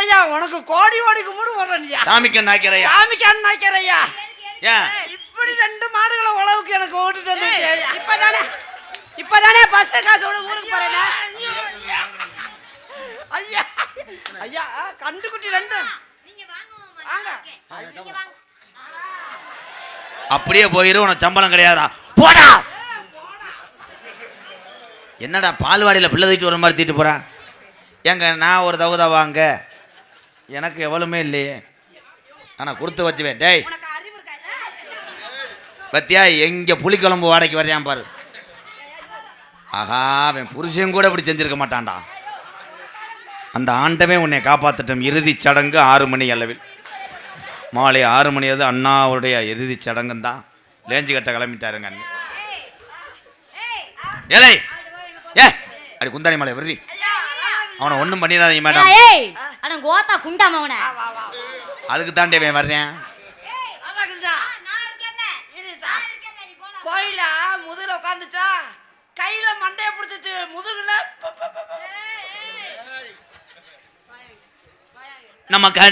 ஐயா உனக்கு கோடி கோடிக்கு மூடு போடுறேன்யா. சாமிக்கு நாய்க்கிறையா? சாமிக்கு நாய்க்கிறையா? ஏன் இப்படி 2 மாடுகளை உழவுக்கு எனக்கு ஓட்டிட்டு வந்து இப்பதானே பஸ் காசோட ஊருக்கு போறேன். ஐயா ஐயா கண்டுக்குட்டி 2 அப்படியே போயிரு. உனக்கு சம்பளம் கிடையாதா? போடா. என்னடா பால்வாடியில் பிள்ளை தூக்கிட்டு வர மாதிரி தூக்கிட்டு போறா? ஏங்க நான் ஒரு தகுதா வாங்க, எனக்கு எவ்வளவுமே இல்லையே, ஆனால் கொடுத்து வச்சுவேன். டேய் பத்தியா எங்க புளிக்குழம்பு வாடகைக்கு வரையான் பாரு. ஆஹா அவன் புருஷன் கூட இப்படி செஞ்சிருக்க மாட்டான்டா. அந்த ஆண்டவே உன்னை காப்பாற்றட்டும். இறுதி சடங்கு 6 மணி அளவில், மாலை 6 மணி. அது அண்ணாவுடைய இறுதி சடங்கு தான். லேஞ்சு கட்ட கிளம்பிட்டாருங்க. ஏலே ஏ அடி குந்தாணி மலை விடுறி. அவனை ஒன்றும் பண்ணிடாதீங்க மேடம். அதுக்கு தாண்டி அவன் வர்றேன். கோயில முதுகுல உட்காந்துச்சா, கையில மண்டைய பிடிச்சிச்சு முதுகுல. நம்ம கடை